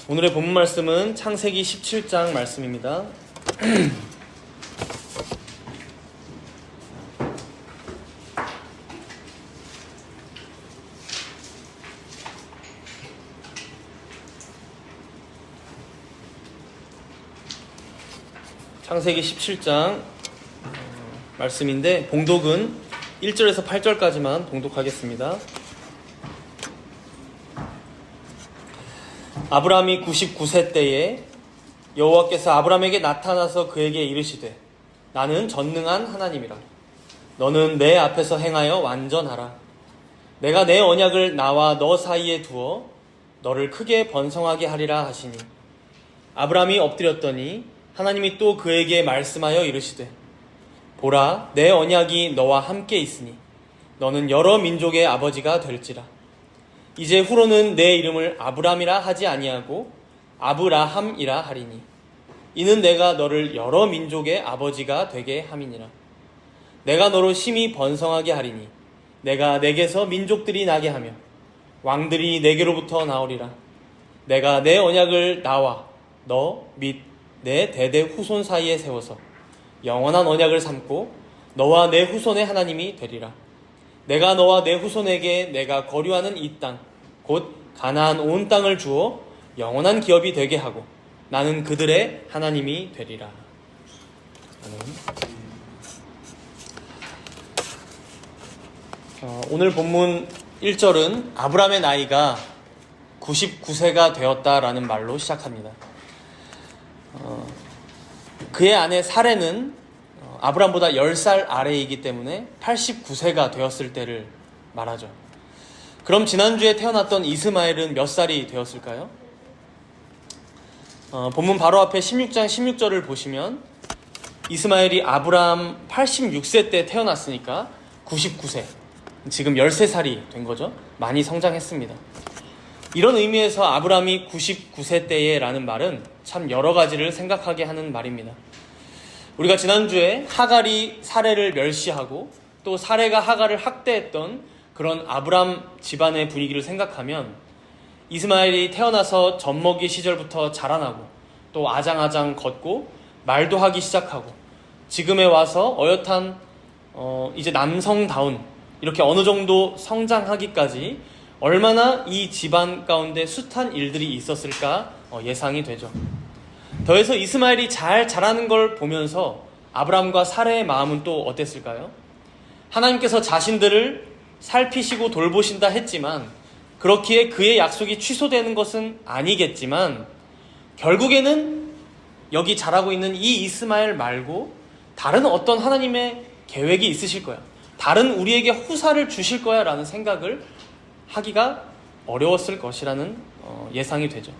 오늘의 본문 말씀은 창세기 17장 말씀입니다. 창세기 17장 말씀인데 봉독은 1절에서 8절까지만 봉독하겠습니다. 아브라함이 99세 때에 여호와께서 아브라함에게 나타나서 그에게 이르시되 나는 전능한 하나님이라. 너는 내 앞에서 행하여 완전하라. 내가 내 언약을 나와 너 사이에 두어 너를 크게 번성하게 하리라 하시니 아브라함이 엎드렸더니 하나님이 또 그에게 말씀하여 이르시되 보라 내 언약이 너와 함께 있으니 너는 여러 민족의 아버지가 될지라. 이제 후로는 내 이름을 아브람이라 하지 아니하고 아브라함이라 하리니 이는 내가 너를 여러 민족의 아버지가 되게 함이니라. 내가 너로 심히 번성하게 하리니 내가 내게서 민족들이 나게 하며 왕들이 내게로부터 나오리라. 내가 내 언약을 나와 너 및 내 대대 후손 사이에 세워서 영원한 언약을 삼고 너와 내 후손의 하나님이 되리라. 내가 너와 내 후손에게 내가 거류하는 이 땅 곧 가나안 온 땅을 주어 영원한 기업이 되게 하고 나는 그들의 하나님이 되리라. 오늘 본문 1절은 아브람의 나이가 99세가 되었다라는 말로 시작합니다. 그의 아내 사레는 아브람보다 10살 아래이기 때문에 89세가 되었을 때를 말하죠. 그럼 지난주에 태어났던 이스마엘은 몇 살이 되었을까요? 본문 바로 앞에 16장 16절을 보시면 이스마엘이 아브람 86세 때 태어났으니까 99세, 지금 13살이 된 거죠. 많이 성장했습니다. 이런 의미에서 아브람이 99세 때에 라는 말은 참 여러 가지를 생각하게 하는 말입니다. 우리가 지난주에 하갈이 사레를 멸시하고 또 사레가 하갈을 학대했던 그런 아브람 집안의 분위기를 생각하면 이스마엘이 태어나서 젖먹이 시절부터 자라나고 또 아장아장 걷고 말도 하기 시작하고 지금에 와서 어엿한 이제 남성다운 이렇게 어느 정도 성장하기까지 얼마나 이 집안 가운데 숱한 일들이 있었을까 예상이 되죠. 더해서 이스마엘이 잘 자라는 걸 보면서 아브람과 사레의 마음은 또 어땠을까요? 하나님께서 자신들을 살피시고 돌보신다 했지만 그렇기에 그의 약속이 취소되는 것은 아니겠지만 결국에는 여기 자라고 있는 이 이스마엘 말고 다른 어떤 하나님의 계획이 있으실 거야. 다른 우리에게 후사를 주실 거야 라는 생각을 하기가 어려웠을 것이라는 예상이 되죠.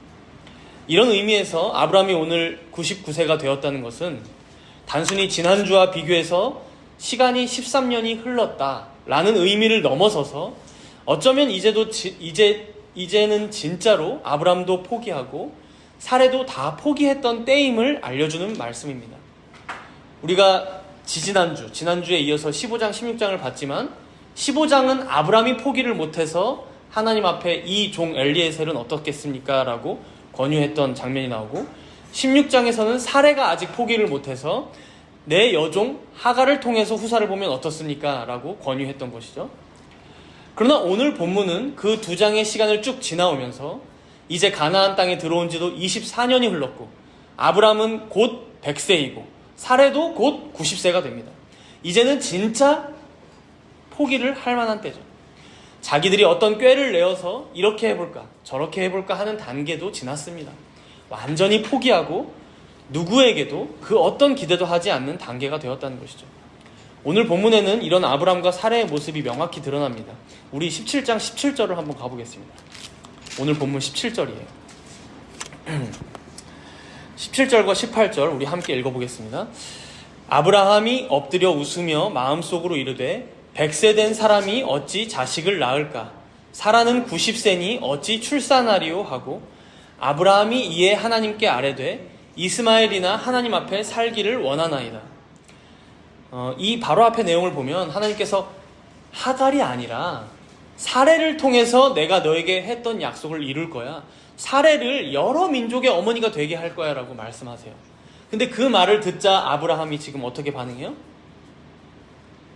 이런 의미에서 아브람이 오늘 99세가 되었다는 것은 단순히 지난주와 비교해서 시간이 13년이 흘렀다라는 의미를 넘어서서 어쩌면 이제는 진짜로 아브람도 포기하고 사레도 다 포기했던 때임을 알려주는 말씀입니다. 우리가 지난주에 이어서 15장, 16장을 봤지만 15장은 아브람이 포기를 못해서 하나님 앞에 이 종 엘리에셀은 어떻겠습니까? 라고 권유했던 장면이 나오고 16장에서는 사레가 아직 포기를 못해서 내 여종 하갈을 통해서 후사를 보면 어떻습니까? 라고 권유했던 것이죠. 그러나 오늘 본문은 그 두 장의 시간을 쭉 지나오면서 이제 가나안 땅에 들어온 지도 24년이 흘렀고 아브람은 곧 100세이고 사레도 곧 90세가 됩니다. 이제는 진짜 포기를 할 만한 때죠. 자기들이 어떤 꾀를 내어서 이렇게 해볼까 저렇게 해볼까 하는 단계도 지났습니다. 완전히 포기하고 누구에게도 그 어떤 기대도 하지 않는 단계가 되었다는 것이죠. 오늘 본문에는 이런 아브람과 사레의 모습이 명확히 드러납니다. 우리 17장 17절을 한번 가보겠습니다. 오늘 본문 17절이에요. 17절과 18절 우리 함께 읽어보겠습니다. 아브라함이 엎드려 웃으며 마음속으로 이르되 100세 된 사람이 어찌 자식을 낳을까? 사라는 90세니 어찌 출산하리요? 하고 아브라함이 이에 하나님께 아뢰되 이스마엘이나 하나님 앞에 살기를 원하나이다. 이 바로 앞의 내용을 보면 하나님께서 하갈이 아니라 사레를 통해서 내가 너에게 했던 약속을 이룰 거야. 사례를 여러 민족의 어머니가 되게 할 거야 라고 말씀하세요. 근데 그 말을 듣자 아브라함이 지금 어떻게 반응해요?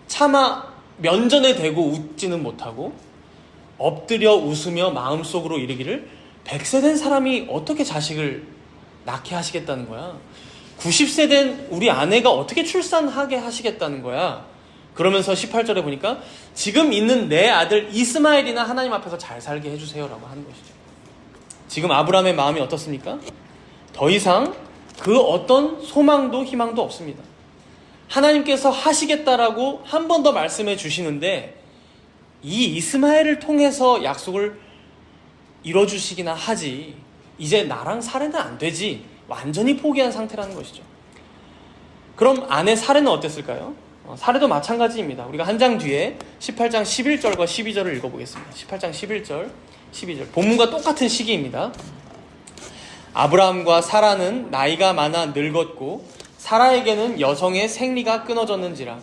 차마 면전에 대고 웃지는 못하고 엎드려 웃으며 마음속으로 이르기를 100세 된 사람이 어떻게 자식을 낳게 하시겠다는 거야? 90세 된 우리 아내가 어떻게 출산하게 하시겠다는 거야? 그러면서 18절에 보니까 지금 있는 내 아들 이스마엘이나 하나님 앞에서 잘 살게 해주세요 라고 하는 것이죠. 지금 아브라함의 마음이 어떻습니까? 더 이상 그 어떤 소망도 희망도 없습니다. 하나님께서 하시겠다라고 한 번 더 말씀해 주시는데 이 이스마엘을 통해서 약속을 이뤄주시기나 하지 이제 나랑 사례는 안 되지, 완전히 포기한 상태라는 것이죠. 그럼 아내 사례는 어땠을까요? 사례도 마찬가지입니다. 우리가 한 장 뒤에 18장 11절과 12절을 읽어보겠습니다. 18장 11절 12절 본문과 똑같은 시기입니다. 아브라함과 사라는 나이가 많아 늙었고 사라에게는 여성의 생리가 끊어졌는지라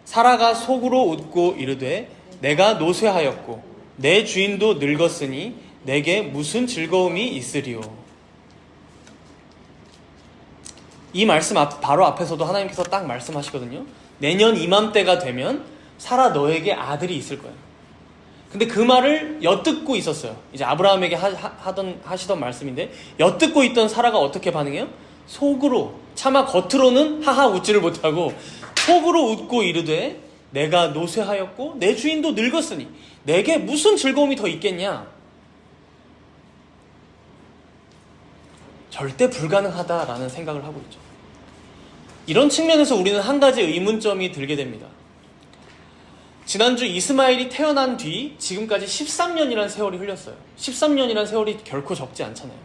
사라가 속으로 웃고 이르되 내가 노쇠하였고 내 주인도 늙었으니 내게 무슨 즐거움이 있으리요. 이 말씀 바로 앞에서도 하나님께서 딱 말씀하시거든요. 내년 이맘때가 되면 사라 너에게 아들이 있을 거야. 근데 그 말을 엿듣고 있었어요. 이제 아브라함에게 하시던 말씀인데 엿듣고 있던 사라가 어떻게 반응해요? 속으로, 차마 겉으로는 하하 웃지를 못하고 속으로 웃고 이르되 내가 노쇠하였고 내 주인도 늙었으니 내게 무슨 즐거움이 더 있겠냐? 절대 불가능하다라는 생각을 하고 있죠. 이런 측면에서 우리는 한 가지 의문점이 들게 됩니다. 지난주 이스마엘이 태어난 뒤 지금까지 13년이라는 세월이 흘렀어요. 13년이라는 세월이 결코 적지 않잖아요.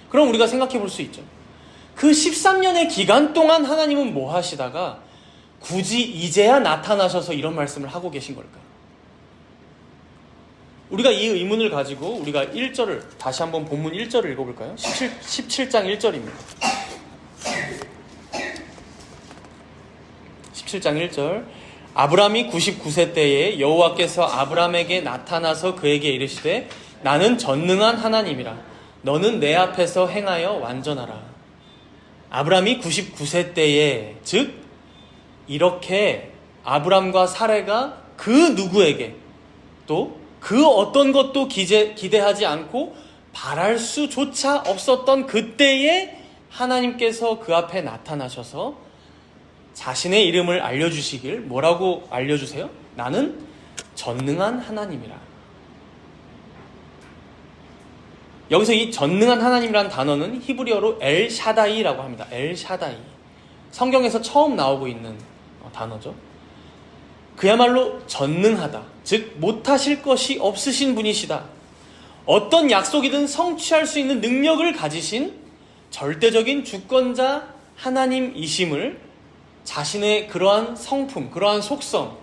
그럼 우리가 생각해 볼 수 있죠. 그 13년의 기간 동안 하나님은 뭐 하시다가 굳이 이제야 나타나셔서 이런 말씀을 하고 계신 걸까요? 우리가 이 의문을 가지고 우리가 1절을 다시 한번 본문 1절을 읽어볼까요? 17장 1절입니다. 17장 1절 아브람이 99세 때에 여호와께서 아브람에게 나타나서 그에게 이르시되 나는 전능한 하나님이라 너는 내 앞에서 행하여 완전하라. 아브람이 99세 때에 즉 이렇게 아브람과 사레가 그 누구에게 또 그 어떤 것도 기대하지 않고 바랄 수조차 없었던 그때에 하나님께서 그 앞에 나타나셔서 자신의 이름을 알려주시길 뭐라고 알려주세요? 나는 전능한 하나님이라. 여기서 이 전능한 하나님이라는 단어는 히브리어로 엘 샤다이라고 합니다. 엘 샤다이. 성경에서 처음 나오고 있는 단어죠. 그야말로 전능하다. 즉 못하실 것이 없으신 분이시다. 어떤 약속이든 성취할 수 있는 능력을 가지신 절대적인 주권자 하나님이심을 자신의 그러한 성품, 그러한 속성,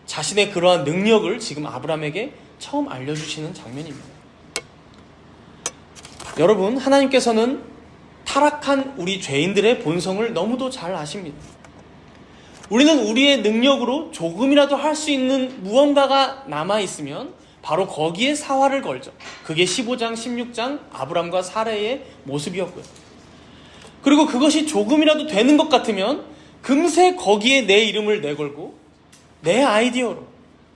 자신의 그러한 능력을 지금 아브람에게 처음 알려주시는 장면입니다. 여러분, 하나님께서는 타락한 우리 죄인들의 본성을 너무도 잘 아십니다. 우리는 우리의 능력으로 조금이라도 할 수 있는 무언가가 남아있으면 바로 거기에 사활을 걸죠. 그게 15장, 16장 아브람과 사레의 모습이었고요. 그리고 그것이 조금이라도 되는 것 같으면 금세 거기에 내 이름을 내걸고 내 아이디어로,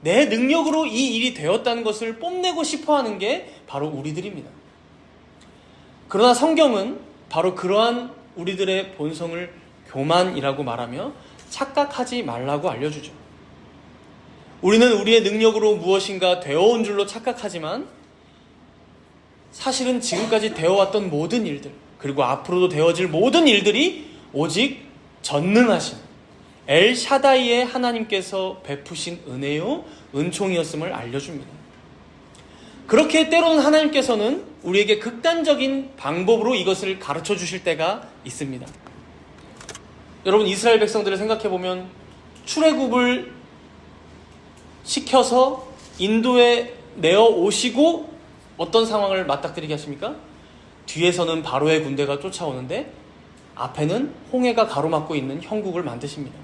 내 능력으로 이 일이 되었다는 것을 뽐내고 싶어하는 게 바로 우리들입니다. 그러나 성경은 바로 그러한 우리들의 본성을 교만이라고 말하며 착각하지 말라고 알려주죠. 우리는 우리의 능력으로 무엇인가 되어온 줄로 착각하지만 사실은 지금까지 되어왔던 모든 일들 그리고 앞으로도 되어질 모든 일들이 오직 전능하신 엘 샤다이의 하나님께서 베푸신 은혜요 은총이었음을 알려줍니다. 그렇게 때로는 하나님께서는 우리에게 극단적인 방법으로 이것을 가르쳐 주실 때가 있습니다. 여러분, 이스라엘 백성들을 생각해보면 출애굽을 시켜서 인도에 내어 오시고 어떤 상황을 맞닥뜨리게 하십니까? 뒤에서는 바로의 군대가 쫓아오는데 앞에는 홍해가 가로막고 있는 형국을 만드십니다.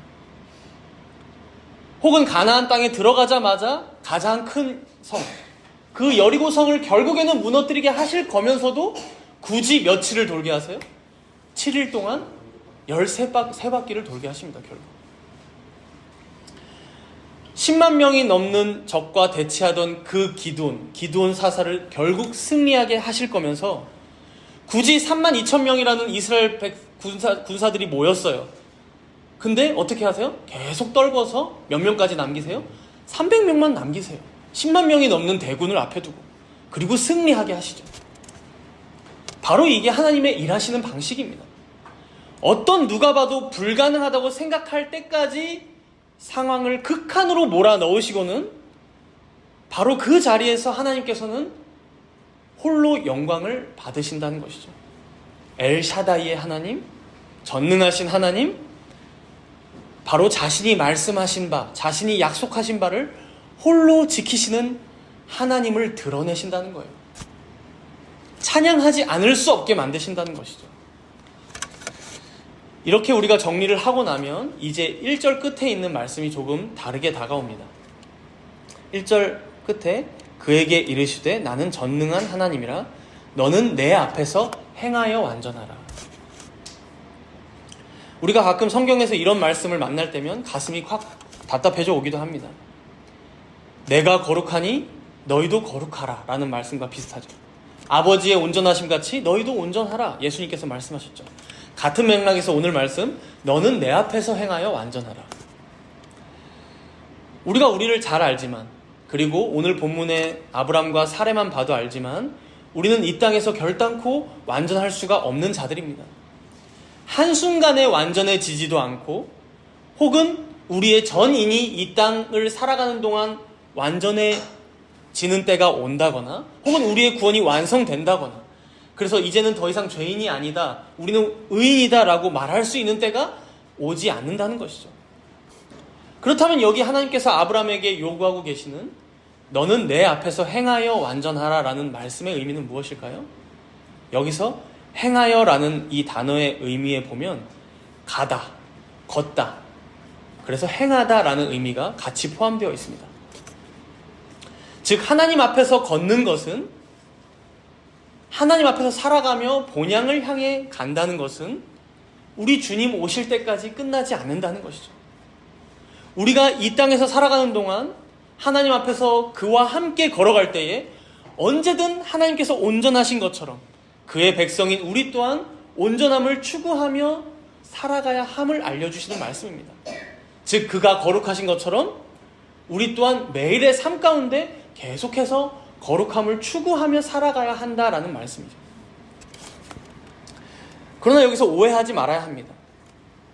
혹은 가나안 땅에 들어가자마자 가장 큰 성, 그 여리고성을 결국에는 무너뜨리게 하실 거면서도 굳이 며칠을 돌게 하세요? 7일 동안 13바퀴를 돌게 하십니다. 결국 10만 명이 넘는 적과 대치하던 그 기드온 사사를 결국 승리하게 하실 거면서 굳이 3만 2천 명이라는 이스라엘 군사들이 모였어요. 근데 어떻게 하세요? 계속 떨궈서 몇 명까지 남기세요? 300명만 남기세요. 10만 명이 넘는 대군을 앞에 두고. 그리고 승리하게 하시죠. 바로 이게 하나님의 일하시는 방식입니다. 어떤 누가 봐도 불가능하다고 생각할 때까지 상황을 극한으로 몰아넣으시고는 바로 그 자리에서 하나님께서는 홀로 영광을 받으신다는 것이죠. 엘샤다이의 하나님, 전능하신 하나님, 바로 자신이 말씀하신 바, 자신이 약속하신 바를 홀로 지키시는 하나님을 드러내신다는 거예요. 찬양하지 않을 수 없게 만드신다는 것이죠. 이렇게 우리가 정리를 하고 나면 이제 1절 끝에 있는 말씀이 조금 다르게 다가옵니다. 1절 끝에 그에게 이르시되 나는 전능한 하나님이라 너는 내 앞에서 행하여 완전하라. 우리가 가끔 성경에서 이런 말씀을 만날 때면 가슴이 확 답답해져 오기도 합니다. 내가 거룩하니 너희도 거룩하라 라는 말씀과 비슷하죠. 아버지의 온전하심 같이 너희도 온전하라 예수님께서 말씀하셨죠. 같은 맥락에서 오늘 말씀 너는 내 앞에서 행하여 완전하라. 우리가 우리를 잘 알지만 그리고 오늘 본문의 아브람과 사례만 봐도 알지만 우리는 이 땅에서 결단코 완전할 수가 없는 자들입니다. 한순간에 완전해지지도 않고 혹은 우리의 전인이 이 땅을 살아가는 동안 완전해지는 때가 온다거나 혹은 우리의 구원이 완성된다거나 그래서 이제는 더 이상 죄인이 아니다, 우리는 의인이다 라고 말할 수 있는 때가 오지 않는다는 것이죠. 그렇다면 여기 하나님께서 아브라함에게 요구하고 계시는 너는 내 앞에서 행하여 완전하라 라는 말씀의 의미는 무엇일까요? 여기서 행하여 라는 이 단어의 의미에 보면 가다, 걷다, 그래서 행하다 라는 의미가 같이 포함되어 있습니다. 즉 하나님 앞에서 걷는 것은 하나님 앞에서 살아가며 본향을 향해 간다는 것은 우리 주님 오실 때까지 끝나지 않는다는 것이죠. 우리가 이 땅에서 살아가는 동안 하나님 앞에서 그와 함께 걸어갈 때에 언제든 하나님께서 온전하신 것처럼 그의 백성인 우리 또한 온전함을 추구하며 살아가야 함을 알려주시는 말씀입니다. 즉 그가 거룩하신 것처럼 우리 또한 매일의 삶 가운데 계속해서 거룩함을 추구하며 살아가야 한다라는 말씀이죠. 그러나 여기서 오해하지 말아야 합니다.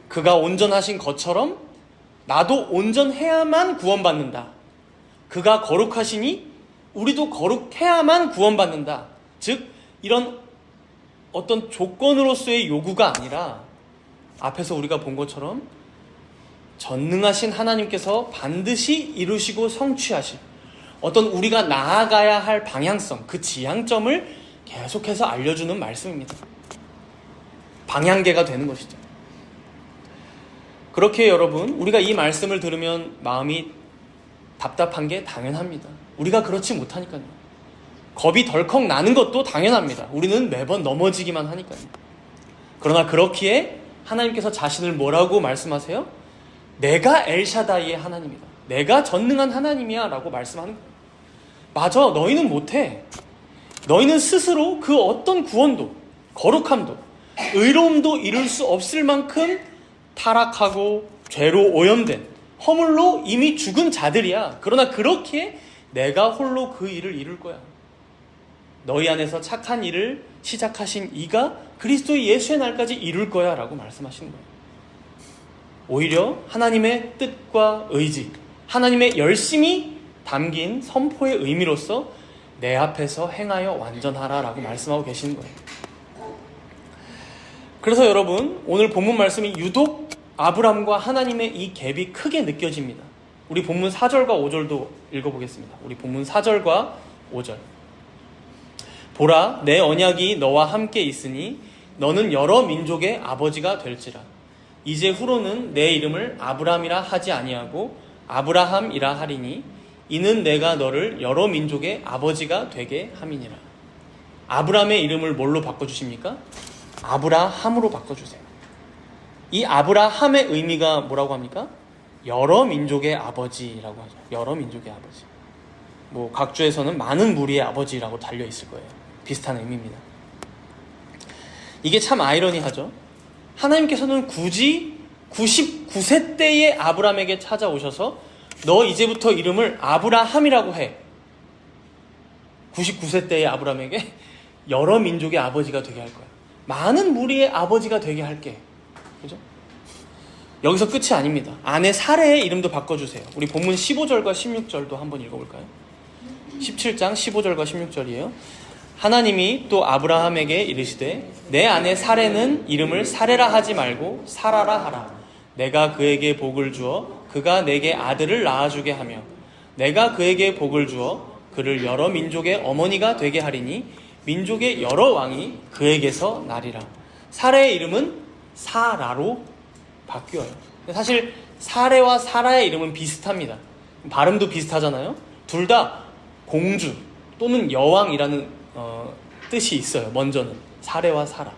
그가 온전하신 것처럼 나도 온전해야만 구원받는다. 그가 거룩하시니 우리도 거룩해야만 구원받는다. 즉 이런 어떤 조건으로서의 요구가 아니라 앞에서 우리가 본 것처럼 전능하신 하나님께서 반드시 이루시고 성취하실 어떤 우리가 나아가야 할 방향성, 그 지향점을 계속해서 알려주는 말씀입니다. 방향계가 되는 것이죠. 그렇게 여러분, 우리가 이 말씀을 들으면 마음이 답답한 게 당연합니다. 우리가 그렇지 못하니까요. 겁이 덜컥 나는 것도 당연합니다. 우리는 매번 넘어지기만 하니까요. 그러나 그렇기에 하나님께서 자신을 뭐라고 말씀하세요? 내가 엘샤다이의 하나님이다. 내가 전능한 하나님이야 라고 말씀하는 거예요. 맞아, 너희는 못해. 너희는 스스로 그 어떤 구원도, 거룩함도, 의로움도 이룰 수 없을 만큼 타락하고 죄로 오염된 허물로 이미 죽은 자들이야. 그러나 그렇기에 내가 홀로 그 일을 이룰 거야. 너희 안에서 착한 일을 시작하신 이가 그리스도의 예수의 날까지 이룰 거야 라고 말씀하시는 거예요. 오히려 하나님의 뜻과 의지, 하나님의 열심이 담긴 선포의 의미로서 내 앞에서 행하여 완전하라 라고 말씀하고 계시는 거예요. 그래서 여러분, 오늘 본문 말씀이 유독 아브람과 하나님의 이 갭이 크게 느껴집니다. 우리 본문 4절과 5절도 읽어보겠습니다. 우리 본문 4절과 5절. 보라, 내 언약이 너와 함께 있으니 너는 여러 민족의 아버지가 될지라. 이제 후로는 내 이름을 아브람이라 하지 아니하고 아브라함이라 하리니 이는 내가 너를 여러 민족의 아버지가 되게 함이니라. 아브라함의 이름을 뭘로 바꿔주십니까? 아브라함으로 바꿔주세요. 이 아브라함의 의미가 뭐라고 합니까? 여러 민족의 아버지라고 하죠. 여러 민족의 아버지. 뭐 각주에서는 많은 무리의 아버지라고 달려 있을 거예요. 비슷한 의미입니다. 이게 참 아이러니하죠. 하나님께서는 굳이 99세 때의 아브라함에게 찾아오셔서 너 이제부터 이름을 아브라함이라고 해. 99세 때의 아브라함에게 여러 민족의 아버지가 되게 할 거야. 많은 무리의 아버지가 되게 할게. 그죠? 여기서 끝이 아닙니다. 아내 사레의 이름도 바꿔주세요. 우리 본문 15절과 16절도 한번 읽어볼까요? 17장 15절과 16절이에요. 하나님이 또 아브라함에게 이르시되 내 아내 사레는 이름을 사레라 하지 말고 사라라 하라. 내가 그에게 복을 주어 그가 내게 아들을 낳아주게 하며 내가 그에게 복을 주어 그를 여러 민족의 어머니가 되게 하리니 민족의 여러 왕이 그에게서 나리라. 사레의 이름은 사라로 바뀌어요. 사실 사레와 사라의 이름은 비슷합니다. 발음도 비슷하잖아요. 둘 다 공주 또는 여왕이라는 뜻이 있어요. 먼저는 사레와 사라.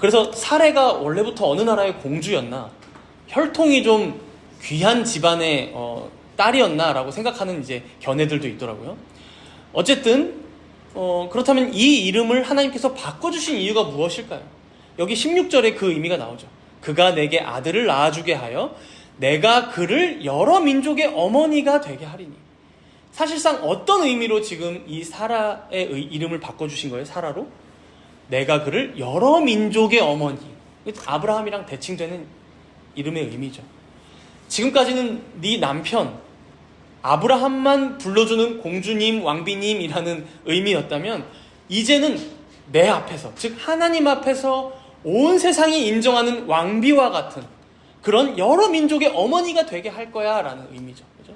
그래서 사레가 원래부터 어느 나라의 공주였나, 혈통이 좀 귀한 집안의 딸이었나라고 생각하는 이제 견해들도 있더라고요. 어쨌든 그렇다면 이 이름을 하나님께서 바꿔주신 이유가 무엇일까요? 여기 16절에 그 의미가 나오죠. 그가 내게 아들을 낳아주게 하여 내가 그를 여러 민족의 어머니가 되게 하리니. 사실상 어떤 의미로 지금 이 사라의 이름을 바꿔주신 거예요? 사라로? 내가 그를 여러 민족의 어머니. 아브라함이랑 대칭되는 이름의 의미죠. 지금까지는 네 남편 아브라함만 불러주는 공주님, 왕비님이라는 의미였다면 이제는 내 앞에서, 즉 하나님 앞에서 온 세상이 인정하는 왕비와 같은 그런 여러 민족의 어머니가 되게 할 거야 라는 의미죠. 그죠?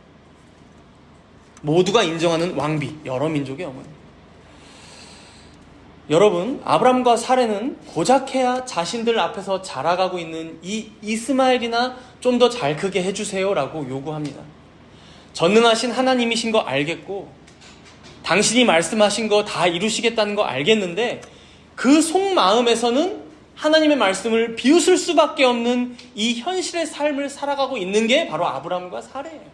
모두가 인정하는 왕비, 여러 민족의 어머니. 여러분, 아브람과 사레는 고작해야 자신들 앞에서 자라가고 있는 이 이스마엘이나 좀 더 잘 크게 해주세요 라고 요구합니다. 전능하신 하나님이신 거 알겠고 당신이 말씀하신 거 다 이루시겠다는 거 알겠는데 그 속마음에서는 하나님의 말씀을 비웃을 수밖에 없는 이 현실의 삶을 살아가고 있는 게 바로 아브람과 사레예요.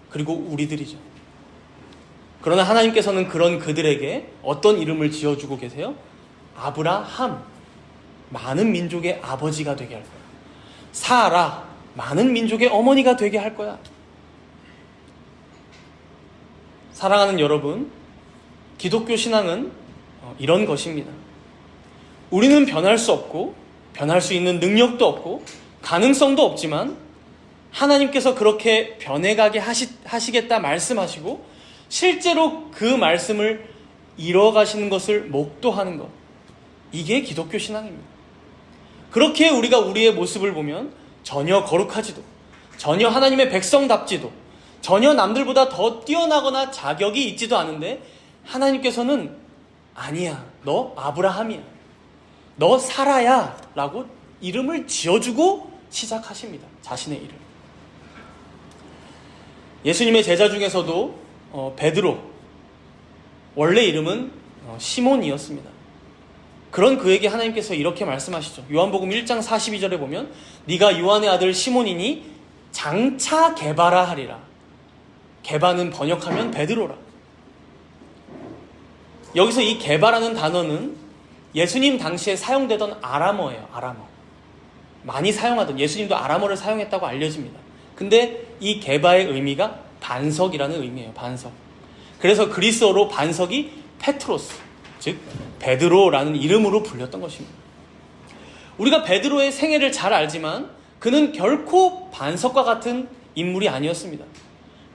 그리고 우리들이죠. 그러나 하나님께서는 그런 그들에게 어떤 이름을 지어주고 계세요? 아브라함, 많은 민족의 아버지가 되게 할 거야. 사라, 많은 민족의 어머니가 되게 할 거야. 사랑하는 여러분, 기독교 신앙은 이런 것입니다. 우리는 변할 수 없고 변할 수 있는 능력도 없고 가능성도 없지만 하나님께서 그렇게 변해가게 하시겠다 말씀하시고 실제로 그 말씀을 이뤄가시는 것을 목도하는 것, 이게 기독교 신앙입니다. 그렇게 우리가 우리의 모습을 보면 전혀 거룩하지도, 전혀 하나님의 백성답지도, 전혀 남들보다 더 뛰어나거나 자격이 있지도 않은데 하나님께서는 아니야, 너 아브라함이야, 너 사라야 라고 이름을 지어주고 시작하십니다. 자신의 이름. 예수님의 제자 중에서도 베드로, 원래 이름은 시몬이었습니다. 그런 그에게 하나님께서 이렇게 말씀하시죠. 요한복음 1장 42절에 보면 네가 요한의 아들 시몬이니 장차 게바라 하리라. 게바는 번역하면 베드로라. 여기서 이 게바라는 단어는 예수님 당시에 사용되던 아람어예요. 아람어. 많이 사용하던, 예수님도 아람어를 사용했다고 알려집니다. 근데 이 게바의 의미가 반석이라는 의미예요. 반석. 그래서 그리스어로 반석이 페트로스, 즉 베드로라는 이름으로 불렸던 것입니다. 우리가 베드로의 생애를 잘 알지만 그는 결코 반석과 같은 인물이 아니었습니다.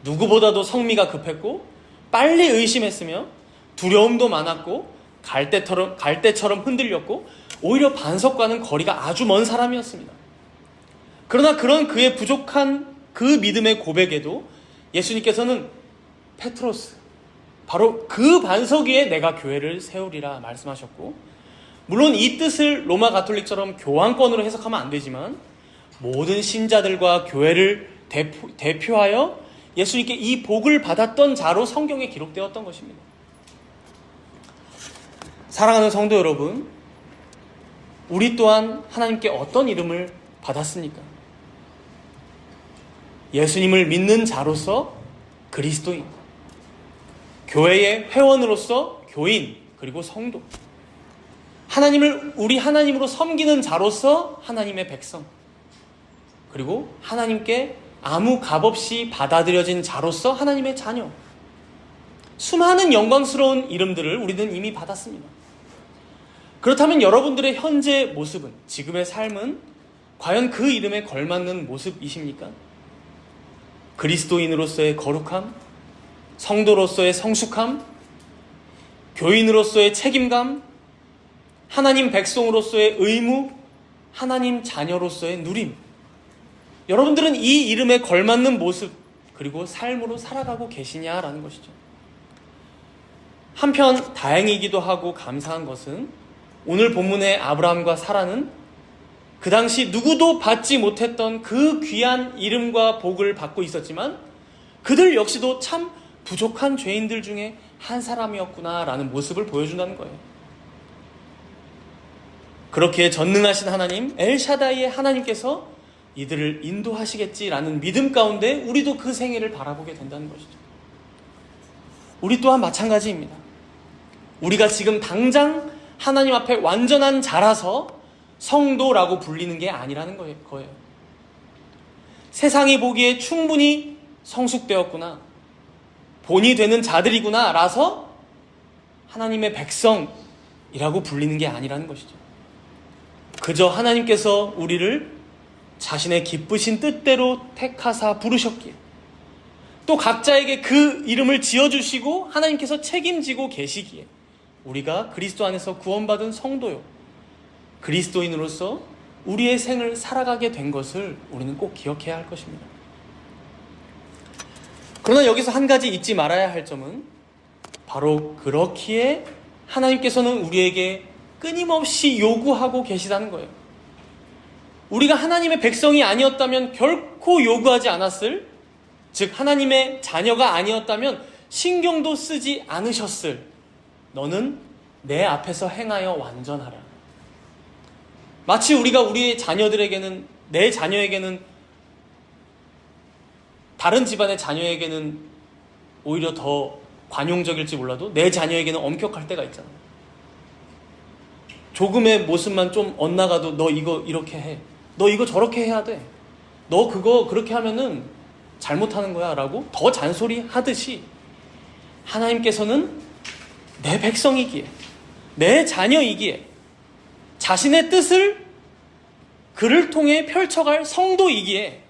누구보다도 성미가 급했고 빨리 의심했으며 두려움도 많았고 갈대처럼 흔들렸고 오히려 반석과는 거리가 아주 먼 사람이었습니다. 그러나 그런 그의 부족한 그 믿음의 고백에도 예수님께서는 페트로스, 바로 그 반석 위에 내가 교회를 세우리라 말씀하셨고, 물론 이 뜻을 로마 가톨릭처럼 교황권으로 해석하면 안 되지만 모든 신자들과 교회를 대표하여 예수님께 이 복을 받았던 자로 성경에 기록되었던 것입니다. 사랑하는 성도 여러분, 우리 또한 하나님께 어떤 이름을 받았습니까? 예수님을 믿는 자로서 그리스도인, 교회의 회원으로서 교인, 그리고 성도, 하나님을 우리 하나님으로 섬기는 자로서 하나님의 백성, 그리고 하나님께 아무 값없이 받아들여진 자로서 하나님의 자녀, 수많은 영광스러운 이름들을 우리는 이미 받았습니다. 그렇다면 여러분들의 현재 모습은, 지금의 삶은 과연 그 이름에 걸맞는 모습이십니까? 그리스도인으로서의 거룩함, 성도로서의 성숙함, 교인으로서의 책임감, 하나님 백성으로서의 의무, 하나님 자녀로서의 누림, 여러분들은 이 이름에 걸맞는 모습 그리고 삶으로 살아가고 계시냐라는 것이죠. 한편 다행이기도 하고 감사한 것은 오늘 본문의 아브라함과 사라는 그 당시 누구도 받지 못했던 그 귀한 이름과 복을 받고 있었지만 그들 역시도 참 부족한 죄인들 중에 한 사람이었구나라는 모습을 보여준다는 거예요. 그렇게 전능하신 하나님, 엘샤다이의 하나님께서 이들을 인도하시겠지라는 믿음 가운데 우리도 그 생애를 바라보게 된다는 것이죠. 우리 또한 마찬가지입니다. 우리가 지금 당장 하나님 앞에 완전한 자라서 성도라고 불리는 게 아니라는 거예요. 세상이 보기에 충분히 성숙되었구나, 본이 되는 자들이구나 라서 하나님의 백성이라고 불리는 게 아니라는 것이죠. 그저 하나님께서 우리를 자신의 기쁘신 뜻대로 택하사 부르셨기에, 또 각자에게 그 이름을 지어주시고 하나님께서 책임지고 계시기에 우리가 그리스도 안에서 구원받은 성도요, 그리스도인으로서 우리의 생을 살아가게 된 것을 우리는 꼭 기억해야 할 것입니다. 그러나 여기서 한 가지 잊지 말아야 할 점은 바로 그렇기에 하나님께서는 우리에게 끊임없이 요구하고 계시다는 거예요. 우리가 하나님의 백성이 아니었다면 결코 요구하지 않았을, 즉 하나님의 자녀가 아니었다면 신경도 쓰지 않으셨을, 너는 내 앞에서 행하여 완전하라. 마치 우리가 우리의 자녀들에게는, 내 자녀에게는, 다른 집안의 자녀에게는 오히려 더 관용적일지 몰라도 내 자녀에게는 엄격할 때가 있잖아요. 조금의 모습만 좀 엇나가도 너 이거 이렇게 해, 너 이거 저렇게 해야 돼, 너 그거 그렇게 하면은 잘못하는 거야 라고 더 잔소리 하듯이 하나님께서는 내 백성이기에, 내 자녀이기에, 자신의 뜻을 그를 통해 펼쳐갈 성도이기에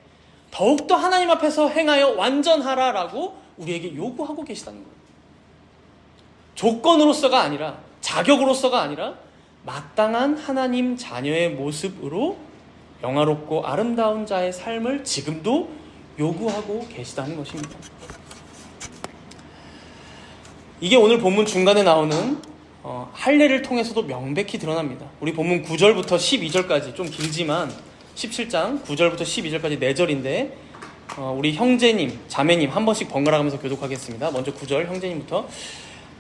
더욱더 하나님 앞에서 행하여 완전하라라고 우리에게 요구하고 계시다는 거예요. 조건으로서가 아니라, 자격으로서가 아니라 마땅한 하나님 자녀의 모습으로 영화롭고 아름다운 자의 삶을 지금도 요구하고 계시다는 것입니다. 이게 오늘 본문 중간에 나오는 할례를 통해서도 명백히 드러납니다. 우리 본문 9절부터 12절까지, 좀 길지만 17장 9절부터 12절까지 4절인데 우리 형제님, 자매님 한 번씩 번갈아 가면서 교독하겠습니다. 먼저 9절 형제님부터.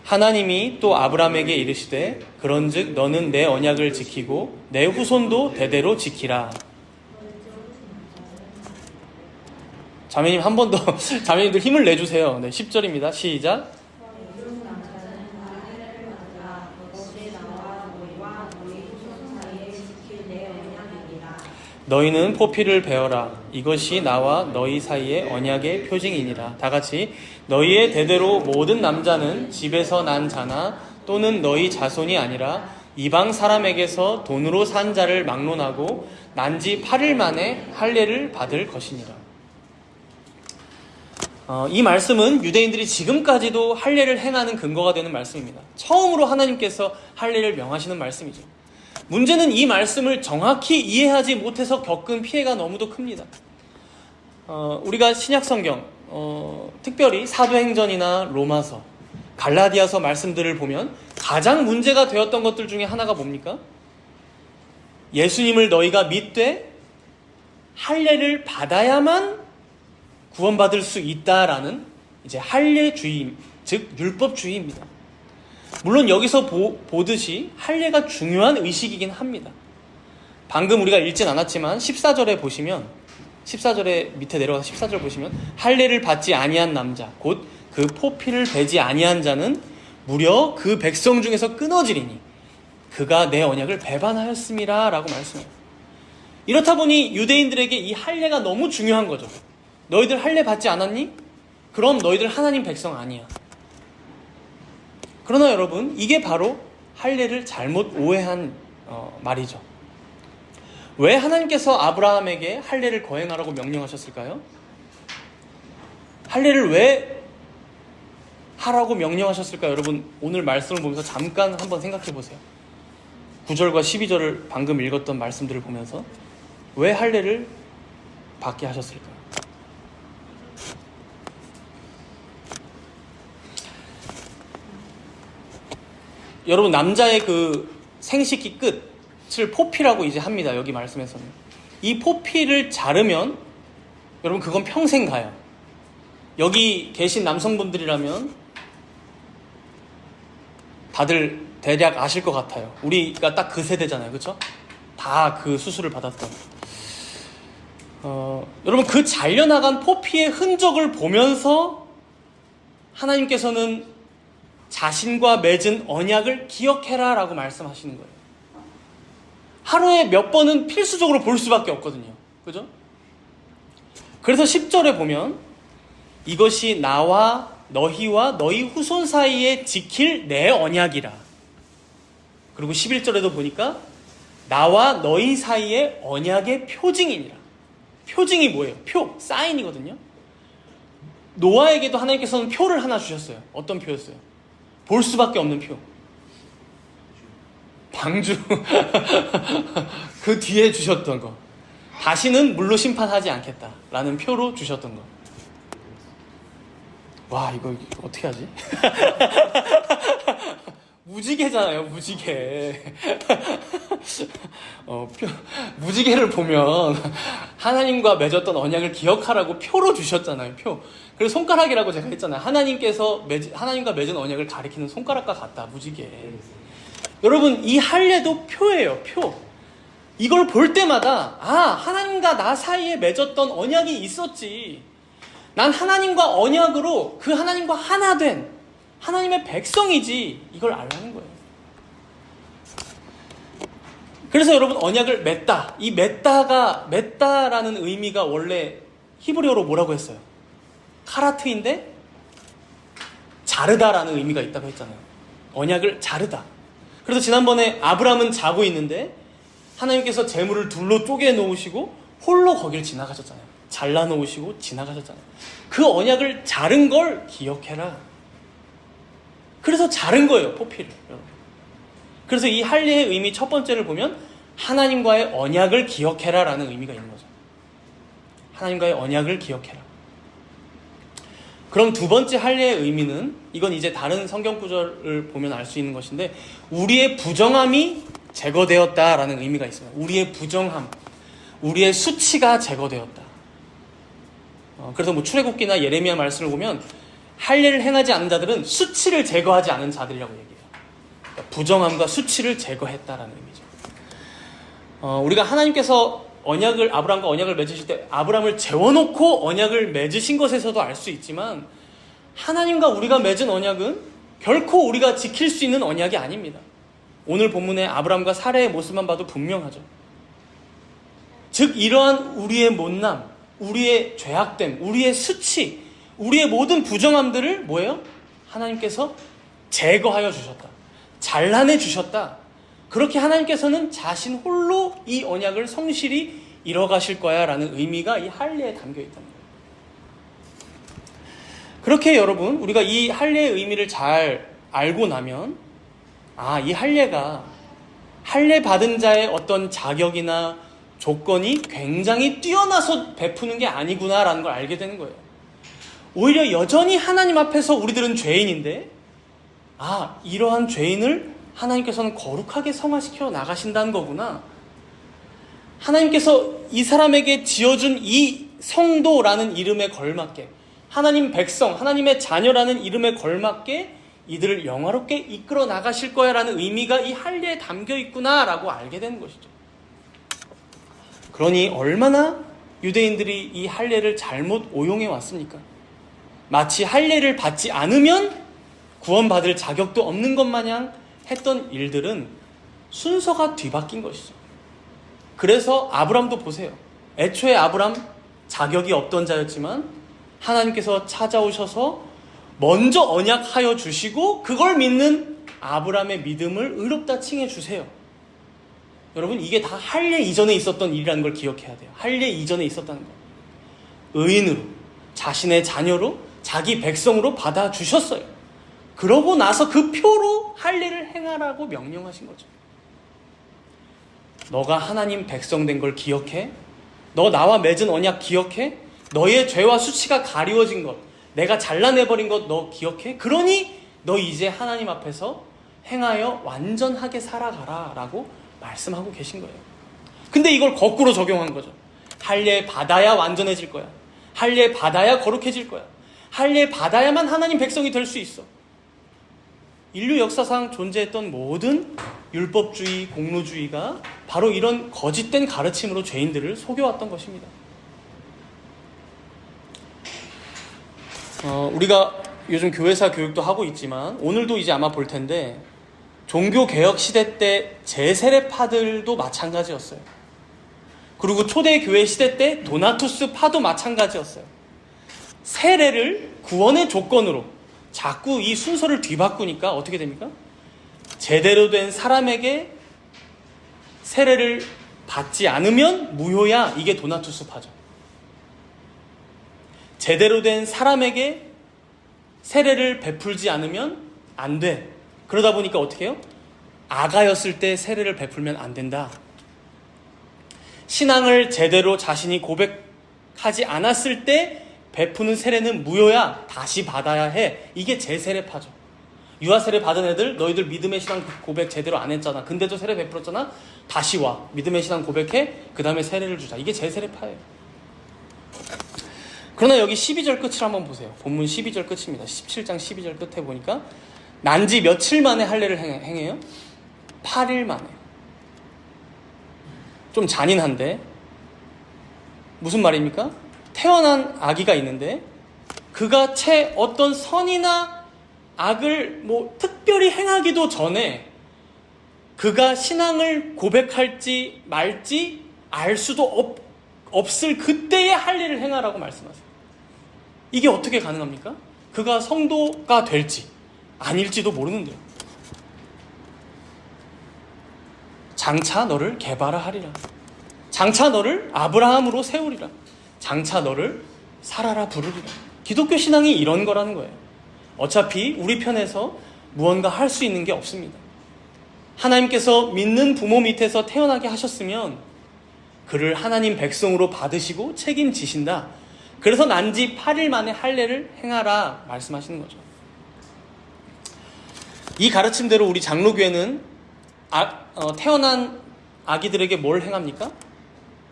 하나님이 또 아브라함에게 이르시되 그런즉 너는 내 언약을 지키고 내 후손도 대대로 지키라. 자매님 한 번 더, 자매님들 힘을 내주세요. 네, 10절입니다. 시작. 너희는 포피를 베어라. 이것이 나와 너희 사이의 언약의 표징이니라. 다 같이. 너희의 대대로 모든 남자는 집에서 난 자나 또는 너희 자손이 아니라 이방 사람에게서 돈으로 산 자를 막론하고 난 지 8일 만에 할례를 받을 것이니라. 이 말씀은 유대인들이 지금까지도 할례를 행하는 근거가 되는 말씀입니다. 처음으로 하나님께서 할례를 명하시는 말씀이죠. 문제는 이 말씀을 정확히 이해하지 못해서 겪은 피해가 너무도 큽니다. 우리가 신약성경, 특별히 사도행전이나 로마서, 갈라디아서 말씀들을 보면 가장 문제가 되었던 것들 중에 하나가 뭡니까? 예수님을 너희가 믿되 할례를 받아야만 구원받을 수 있다라는 이제 할례주의, 즉 율법주의입니다. 물론 여기서 보듯이 할례가 중요한 의식이긴 합니다. 방금 우리가 읽진 않았지만 14절에 보시면 14절에 밑에 내려가서 14절 보시면 할례를 받지 아니한 남자 곧 그 포피를 베지 아니한 자는 무려 그 백성 중에서 끊어지리니 그가 내 언약을 배반하였음이라 라고 말씀해요. 이렇다 보니 유대인들에게 이 할례가 너무 중요한 거죠. 너희들 할례 받지 않았니? 그럼 너희들 하나님 백성 아니야. 그러나 여러분, 이게 바로 할례를 잘못 오해한 말이죠. 왜 하나님께서 아브라함에게 할례를 거행하라고 명령하셨을까요? 할례를 왜 하라고 명령하셨을까요? 여러분, 오늘 말씀을 보면서 잠깐 한번 생각해 보세요. 9절과 12절을 방금 읽었던 말씀들을 보면서 왜 할례를 받게 하셨을까요? 여러분, 남자의 그 생식기 끝을 포피라고 이제 합니다. 여기 말씀에서는. 이 포피를 자르면 여러분 그건 평생 가요. 여기 계신 남성분들이라면 다들 대략 아실 것 같아요. 우리가 딱 그 세대잖아요. 그렇죠? 다 그 수술을 받았던. 여러분 그 잘려나간 포피의 흔적을 보면서 하나님께서는 자신과 맺은 언약을 기억해라 라고 말씀하시는 거예요. 하루에 몇 번은 필수적으로 볼 수밖에 없거든요. 그죠? 그래서 10절에 보면 이것이 나와 너희와 너희 후손 사이에 지킬 내 언약이라. 그리고 11절에도 보니까 나와 너희 사이에 언약의 표징이니라. 표징이 뭐예요? 표, 사인이거든요. 노아에게도 하나님께서는 표를 하나 주셨어요. 어떤 표였어요? 볼 수밖에 없는 표. 방주. 그 뒤에 주셨던 거. 다시는 물로 심판하지 않겠다라는 표로 주셨던 거. 와, 이거 어떻게 하지? 무지개잖아요, 무지개. 무지개를 보면 하나님과 맺었던 언약을 기억하라고 표로 주셨잖아요, 표. 그래서 손가락이라고 제가 했잖아요. 하나님과 맺은 언약을 가리키는 손가락과 같다, 무지개. 여러분, 이 할례도 표예요, 표. 이걸 볼 때마다 하나님과 나 사이에 맺었던 언약이 있었지. 난 하나님과 언약으로 그 하나님과 하나 된 하나님의 백성이지. 이걸 알라는 거예요. 그래서 여러분, 언약을 맺다. 이 맺다라는 의미가 원래 히브리어로 뭐라고 했어요? 카라트인데 자르다라는 의미가 있다고 했잖아요. 언약을 자르다. 그래서 지난번에 아브라함은 자고 있는데 하나님께서 재물을 둘로 쪼개 놓으시고 홀로 거길 지나가셨잖아요. 잘라 놓으시고 지나가셨잖아요. 그 언약을 자른 걸 기억해라. 그래서 자른 거예요, 포피를. 여러분. 그래서 이 할례의 의미 첫 번째를 보면 하나님과의 언약을 기억해라 라는 의미가 있는 거죠. 하나님과의 언약을 기억해라. 그럼 두 번째 할례의 의미는, 이건 이제 다른 성경 구절을 보면 알 수 있는 것인데, 우리의 부정함이 제거되었다라는 의미가 있습니다. 우리의 부정함, 우리의 수치가 제거되었다. 그래서 뭐 출애굽기나 예레미야 말씀을 보면 할례를 행하지 않는 자들은 수치를 제거하지 않은 자들이라고 얘기해요. 그러니까 부정함과 수치를 제거했다라는 의미죠. 우리가 하나님께서 아브라함과 언약을 맺으실 때 아브라함을 재워놓고 언약을 맺으신 것에서도 알 수 있지만, 하나님과 우리가 맺은 언약은 결코 우리가 지킬 수 있는 언약이 아닙니다. 오늘 본문의 아브라함과 사레의 모습만 봐도 분명하죠. 즉 이러한 우리의 못남, 우리의 죄악됨, 우리의 수치, 우리의 모든 부정함들을 뭐예요? 하나님께서 제거하여 주셨다. 잘라내 주셨다. 그렇게 하나님께서는 자신 홀로 이 언약을 성실히 이뤄가실 거야 라는 의미가 이 할례에 담겨 있다는 거예요. 그렇게 여러분, 우리가 이 할례의 의미를 잘 알고 나면 이 할례가 할례 받은 자의 어떤 자격이나 조건이 굉장히 뛰어나서 베푸는 게 아니구나라는 걸 알게 되는 거예요. 오히려 여전히 하나님 앞에서 우리들은 죄인인데 이러한 죄인을 하나님께서는 거룩하게 성화시켜 나가신다는 거구나. 하나님께서 이 사람에게 지어준 이 성도라는 이름에 걸맞게, 하나님 백성, 하나님의 자녀라는 이름에 걸맞게 이들을 영화롭게 이끌어 나가실 거야 라는 의미가 이 할례에 담겨 있구나 라고 알게 되는 것이죠. 그러니 얼마나 유대인들이 이 할례를 잘못 오용해 왔습니까? 마치 할례를 받지 않으면 구원받을 자격도 없는 것 마냥 했던 일들은 순서가 뒤바뀐 것이죠. 그래서 아브람도 보세요. 애초에 아브람 자격이 없던 자였지만 하나님께서 찾아오셔서 먼저 언약하여 주시고 그걸 믿는 아브람의 믿음을 의롭다 칭해 주세요. 여러분, 이게 다 할례 이전에 있었던 일이라는 걸 기억해야 돼요. 할례 이전에 있었다는 거. 의인으로, 자신의 자녀로, 자기 백성으로 받아주셨어요. 그러고 나서 그 표로 할례를 행하라고 명령하신 거죠. 너가 하나님 백성 된 걸 기억해? 너 나와 맺은 언약 기억해? 너의 죄와 수치가 가리워진 것, 내가 잘라내버린 것 너 기억해? 그러니 너 이제 하나님 앞에서 행하여 완전하게 살아가라 라고 말씀하고 계신 거예요. 근데 이걸 거꾸로 적용한 거죠. 할례 받아야 완전해질 거야. 할례 받아야 거룩해질 거야. 할례 받아야만 하나님 백성이 될 수 있어. 인류 역사상 존재했던 모든 율법주의, 공로주의가 바로 이런 거짓된 가르침으로 죄인들을 속여왔던 것입니다. 우리가 요즘 교회사 교육도 하고 있지만 오늘도 이제 아마 볼 텐데 종교개혁 시대 때 제세례파들도 마찬가지였어요. 그리고 초대교회 시대 때 도나투스파도 마찬가지였어요. 세례를 구원의 조건으로 자꾸 이 순서를 뒤바꾸니까 어떻게 됩니까? 제대로 된 사람에게 세례를 받지 않으면 무효야. 이게 도나투스파죠. 제대로 된 사람에게 세례를 베풀지 않으면 안 돼. 그러다 보니까 어떻게 해요? 아가였을 때 세례를 베풀면 안 된다. 신앙을 제대로 자신이 고백하지 않았을 때 베푸는 세례는 무효야. 다시 받아야 해. 이게 제세례파죠. 유아세례 받은 애들, 너희들 믿음의 신앙 고백 제대로 안 했잖아. 근데도 세례 베풀었잖아. 다시 와. 믿음의 신앙 고백해. 그 다음에 세례를 주자. 이게 제세례파예요. 그러나 여기 12절 끝을 한번 보세요. 본문 12절 끝입니다. 17장 12절 끝에 보니까 난지 며칠 만에 할례를 행해요? 8일 만에. 좀 잔인한데 무슨 말입니까? 태어난 아기가 있는데 그가 채 어떤 선이나 악을 특별히 행하기도 전에 그가 신앙을 고백할지 말지 알 수도 없을 그때의 할례를 행하라고 말씀하세요. 이게 어떻게 가능합니까? 그가 성도가 될지 아닐지도 모르는데요. 장차 너를 게바라 하리라. 장차 너를 아브라함으로 세우리라. 장차 너를 사라라 부르리라. 기독교 신앙이 이런 거라는 거예요. 어차피 우리 편에서 무언가 할 수 있는 게 없습니다. 하나님께서 믿는 부모 밑에서 태어나게 하셨으면 그를 하나님 백성으로 받으시고 책임지신다. 그래서 난지 8일 만에 할례를 행하라 말씀하시는 거죠. 이 가르침대로 우리 장로교회는 태어난 아기들에게 뭘 행합니까?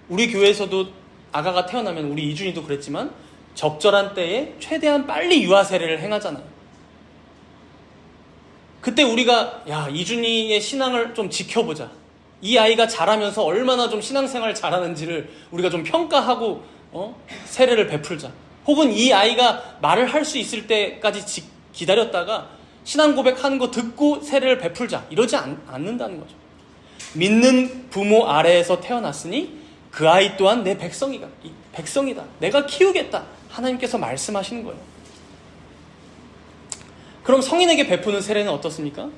우리 교회에서도 아가가 태어나면 우리 이준이도 그랬지만 적절한 때에 최대한 빨리 유아세례를 행하잖아요. 그때 우리가 이준이의 신앙을 좀 지켜보자. 이 아이가 자라면서 얼마나 좀 신앙생활을 잘하는지를 우리가 좀 평가하고 세례를 베풀자. 혹은 이 아이가 말을 할 수 있을 때까지 기다렸다가 신앙 고백하는 거 듣고 세례를 베풀자. 이러지 않는다는 거죠. 믿는 부모 아래에서 태어났으니 그 아이 또한 내 백성이다. 내가 키우겠다. 하나님께서 말씀하시는 거예요. 그럼 성인에게 베푸는 세례는 어떻습니까?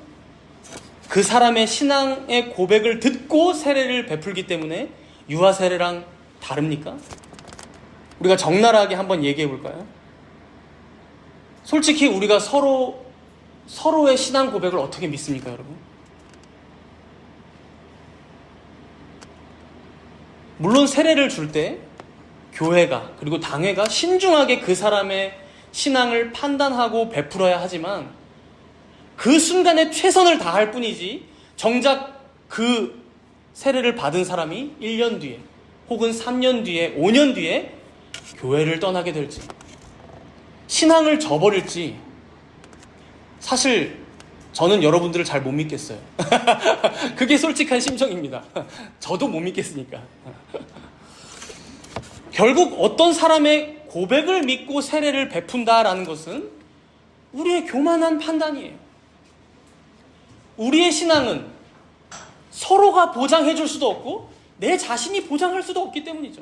그 사람의 신앙의 고백을 듣고 세례를 베풀기 때문에 유아 세례랑 다릅니까? 우리가 적나라하게 한번 얘기해 볼까요? 솔직히 우리가 서로의 신앙 고백을 어떻게 믿습니까, 여러분? 물론 세례를 줄 때 교회가 그리고 당회가 신중하게 그 사람의 신앙을 판단하고 베풀어야 하지만 그 순간에 최선을 다할 뿐이지 정작 그 세례를 받은 사람이 1년 뒤에 혹은 3년 뒤에 5년 뒤에 교회를 떠나게 될지, 신앙을 저버릴지, 사실 저는 여러분들을 잘 못 믿겠어요. 그게 솔직한 심정입니다. 저도 못 믿겠으니까. 결국 어떤 사람의 고백을 믿고 세례를 베푼다라는 것은 우리의 교만한 판단이에요. 우리의 신앙은 서로가 보장해 줄 수도 없고 내 자신이 보장할 수도 없기 때문이죠.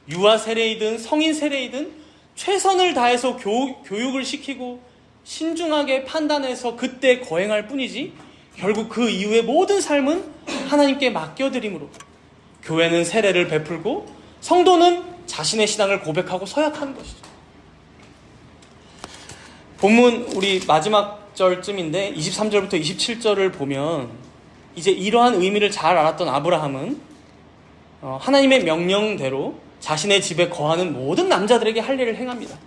유아 세례이든 성인 세례이든 최선을 다해서 교육을 시키고 신중하게 판단해서 그때 거행할 뿐이지, 결국 그 이후의 모든 삶은 하나님께 맡겨드림으로 교회는 세례를 베풀고 성도는 자신의 신앙을 고백하고 서약하는 것이죠. 본문 우리 마지막 절쯤인데 23절부터 27절을 보면 이제 이러한 의미를 잘 알았던 아브라함은 하나님의 명령대로 자신의 집에 거하는 모든 남자들에게 할례를 행합니다.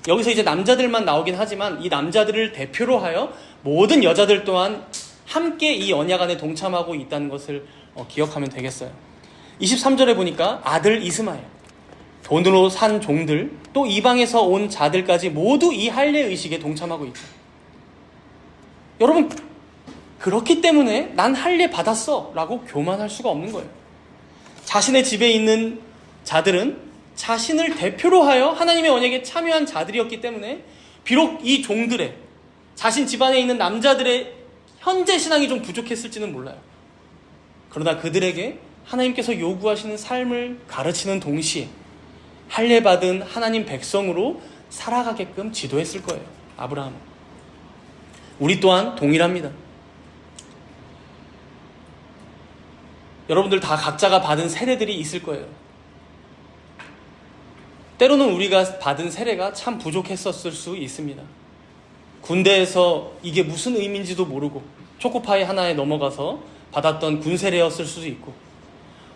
여기서 이제 남자들만 나오긴 하지만 이 남자들을 대표로 하여 모든 여자들 또한 함께 이 언약 안에 동참하고 있다는 것을 기억하면 되겠어요. 23절에 보니까 아들 이스마엘, 돈으로 산 종들, 또 이방에서 온 자들까지 모두 이 할례 의식에 동참하고 있죠. 여러분, 그렇기 때문에 난 할례 받았어 라고 교만할 수가 없는 거예요. 자신의 집에 있는 자들은 자신을 대표로 하여 하나님의 언약에 참여한 자들이었기 때문에 비록 이 종들의, 자신 집안에 있는 남자들의 현재 신앙이 좀 부족했을지는 몰라요. 그러나 그들에게 하나님께서 요구하시는 삶을 가르치는 동시에 할례 받은 하나님 백성으로 살아가게끔 지도했을 거예요. 아브라함은. 우리 또한 동일합니다. 여러분들 다 각자가 받은 세례들이 있을 거예요. 때로는 우리가 받은 세례가 참 부족했었을 수 있습니다. 군대에서 이게 무슨 의미인지도 모르고 초코파이 하나에 넘어가서 받았던 군세례였을 수도 있고,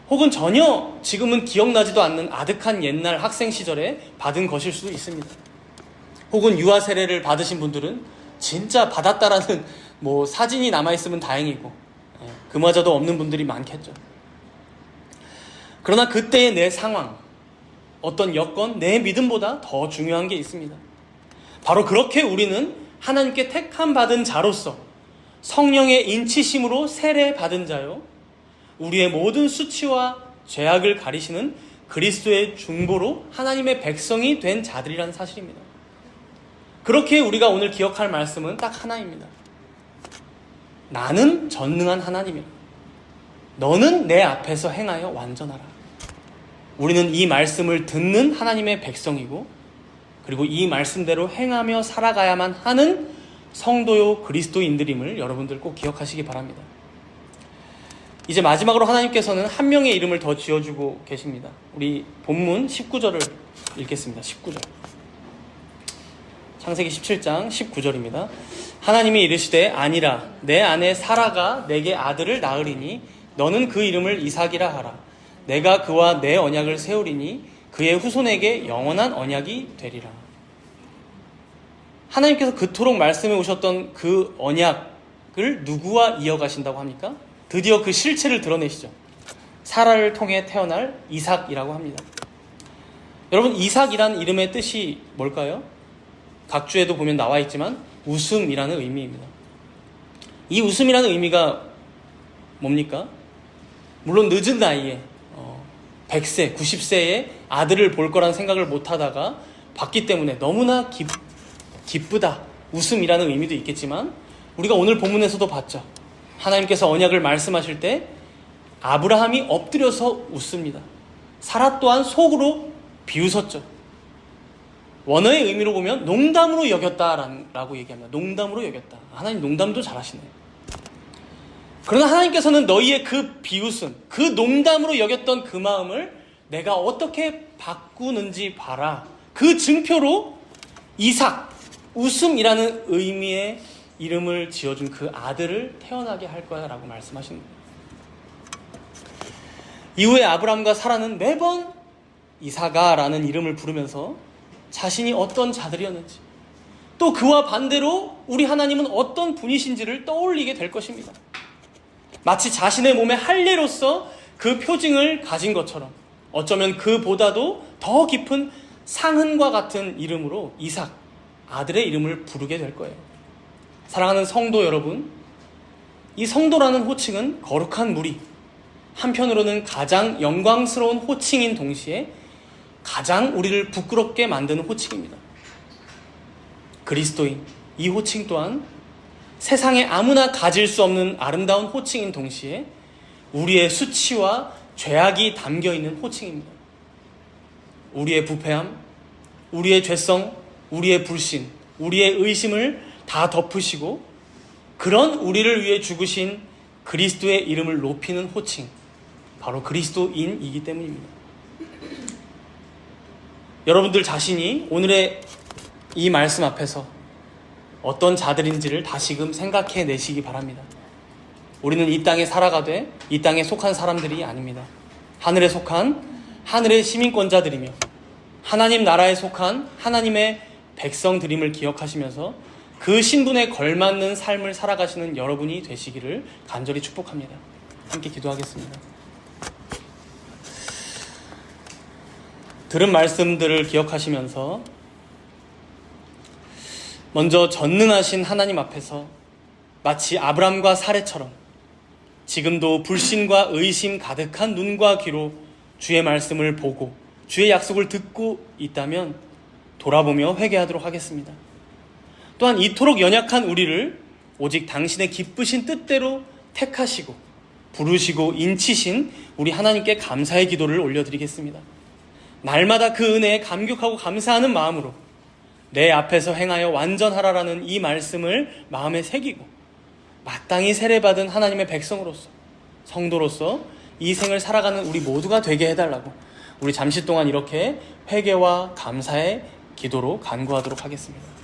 혹은 전혀 지금은 기억나지도 않는 아득한 옛날 학생 시절에 받은 것일 수도 있습니다. 혹은 유아 세례를 받으신 분들은 진짜 받았다라는 사진이 남아있으면 다행이고 그마저도 없는 분들이 많겠죠. 그러나 그때의 내 상황, 어떤 여건, 내 믿음보다 더 중요한 게 있습니다. 바로 그렇게 우리는 하나님께 택함 받은 자로서 성령의 인치심으로 세례 받은 자요, 우리의 모든 수치와 죄악을 가리시는 그리스도의 중보로 하나님의 백성이 된 자들이라는 사실입니다. 그렇게 우리가 오늘 기억할 말씀은 딱 하나입니다. 나는 전능한 하나님이라. 너는 내 앞에서 행하여 완전하라. 우리는 이 말씀을 듣는 하나님의 백성이고, 그리고 이 말씀대로 행하며 살아가야만 하는 성도요 그리스도인들임을 여러분들 꼭 기억하시기 바랍니다. 이제 마지막으로 하나님께서는 한 명의 이름을 더 지어주고 계십니다. 우리 본문 19절을 읽겠습니다. 19절. 창세기 17장 19절입니다. 하나님이 이르시되 아니라 내 아내 사라가 내게 아들을 낳으리니 너는 그 이름을 이삭이라 하라. 내가 그와 내 언약을 세우리니 그의 후손에게 영원한 언약이 되리라. 하나님께서 그토록 말씀해 오셨던 그 언약을 누구와 이어가신다고 합니까? 드디어 그 실체를 드러내시죠. 사라를 통해 태어날 이삭이라고 합니다. 여러분, 이삭이라는 이름의 뜻이 뭘까요? 각주에도 보면 나와 있지만 웃음이라는 의미입니다. 이 웃음이라는 의미가 뭡니까? 물론 늦은 나이에 100세, 90세에 아들을 볼 거란 생각을 못하다가 봤기 때문에 너무나 기쁘다, 웃음이라는 의미도 있겠지만, 우리가 오늘 본문에서도 봤죠. 하나님께서 언약을 말씀하실 때 아브라함이 엎드려서 웃습니다. 사라 또한 속으로 비웃었죠. 원어의 의미로 보면 농담으로 여겼다라고 얘기합니다. 농담으로 여겼다. 하나님 농담도 잘하시네요. 그러나 하나님께서는 너희의 그 비웃음, 그 농담으로 여겼던 그 마음을 내가 어떻게 바꾸는지 봐라. 그 증표로 이삭, 웃음이라는 의미의 이름을 지어준 그 아들을 태어나게 할 거야 라고 말씀하시는 거예요. 이후에 아브람과 사라는 매번 이삭아라는 이름을 부르면서 자신이 어떤 자들이었는지, 또 그와 반대로 우리 하나님은 어떤 분이신지를 떠올리게 될 것입니다. 마치 자신의 몸의 할례로서 그 표징을 가진 것처럼, 어쩌면 그보다도 더 깊은 상흔과 같은 이름으로 이삭, 아들의 이름을 부르게 될 거예요. 사랑하는 성도 여러분, 이 성도라는 호칭은 거룩한 무리, 한편으로는 가장 영광스러운 호칭인 동시에 가장 우리를 부끄럽게 만드는 호칭입니다. 그리스도인, 이 호칭 또한 세상에 아무나 가질 수 없는 아름다운 호칭인 동시에 우리의 수치와 죄악이 담겨있는 호칭입니다. 우리의 부패함, 우리의 죄성, 우리의 불신, 우리의 의심을 다 덮으시고 그런 우리를 위해 죽으신 그리스도의 이름을 높이는 호칭, 바로 그리스도인이기 때문입니다. 여러분들 자신이 오늘의 이 말씀 앞에서 어떤 자들인지를 다시금 생각해 내시기 바랍니다. 우리는 이 땅에 살아가되 이 땅에 속한 사람들이 아닙니다. 하늘에 속한 하늘의 시민권자들이며 하나님 나라에 속한 하나님의 백성들임을 기억하시면서 그 신분에 걸맞는 삶을 살아가시는 여러분이 되시기를 간절히 축복합니다. 함께 기도하겠습니다. 들은 말씀들을 기억하시면서 먼저 전능하신 하나님 앞에서 마치 아브람과 사레처럼 지금도 불신과 의심 가득한 눈과 귀로 주의 말씀을 보고 주의 약속을 듣고 있다면 돌아보며 회개하도록 하겠습니다. 또한 이토록 연약한 우리를 오직 당신의 기쁘신 뜻대로 택하시고 부르시고 인치신 우리 하나님께 감사의 기도를 올려드리겠습니다. 날마다 그 은혜에 감격하고 감사하는 마음으로 내 앞에서 행하여 완전하라라는 이 말씀을 마음에 새기고 마땅히 세례받은 하나님의 백성으로서 성도로서 이 생을 살아가는 우리 모두가 되게 해달라고 우리 잠시 동안 이렇게 회개와 감사의 기도로 간구하도록 하겠습니다.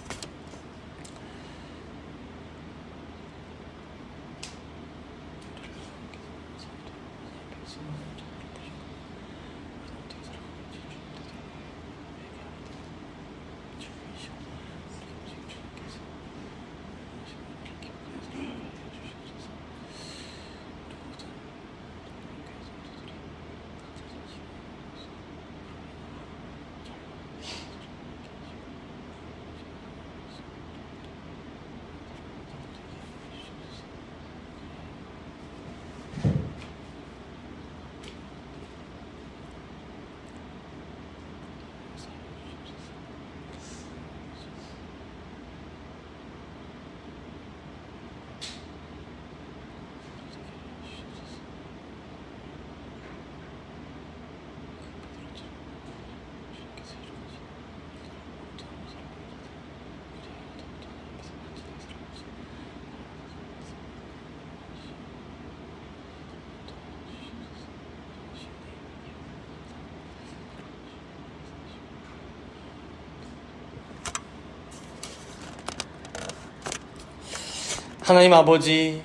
하나님 아버지,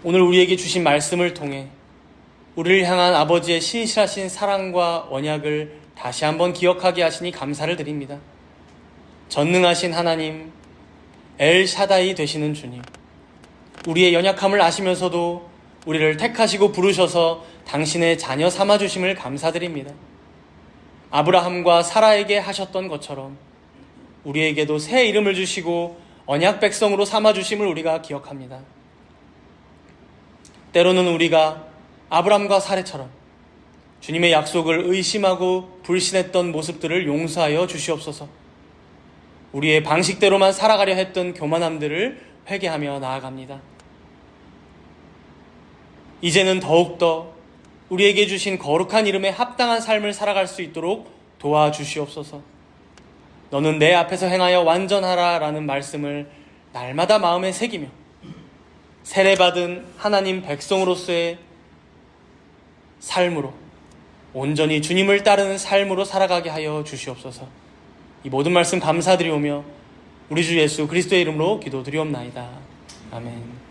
오늘 우리에게 주신 말씀을 통해 우리를 향한 아버지의 신실하신 사랑과 언약을 다시 한번 기억하게 하시니 감사를 드립니다. 전능하신 하나님, 엘샤다이 되시는 주님, 우리의 연약함을 아시면서도 우리를 택하시고 부르셔서 당신의 자녀 삼아주심을 감사드립니다. 아브라함과 사라에게 하셨던 것처럼 우리에게도 새 이름을 주시고 언약 백성으로 삼아주심을 우리가 기억합니다. 때로는 우리가 아브람과 사레처럼 주님의 약속을 의심하고 불신했던 모습들을 용서하여 주시옵소서. 우리의 방식대로만 살아가려 했던 교만함들을 회개하며 나아갑니다. 이제는 더욱더 우리에게 주신 거룩한 이름에 합당한 삶을 살아갈 수 있도록 도와주시옵소서. 너는 내 앞에서 행하여 완전하라 라는 말씀을 날마다 마음에 새기며 세례받은 하나님 백성으로서의 삶으로 온전히 주님을 따르는 삶으로 살아가게 하여 주시옵소서. 이 모든 말씀 감사드리오며 우리 주 예수 그리스도의 이름으로 기도드리옵나이다. 아멘.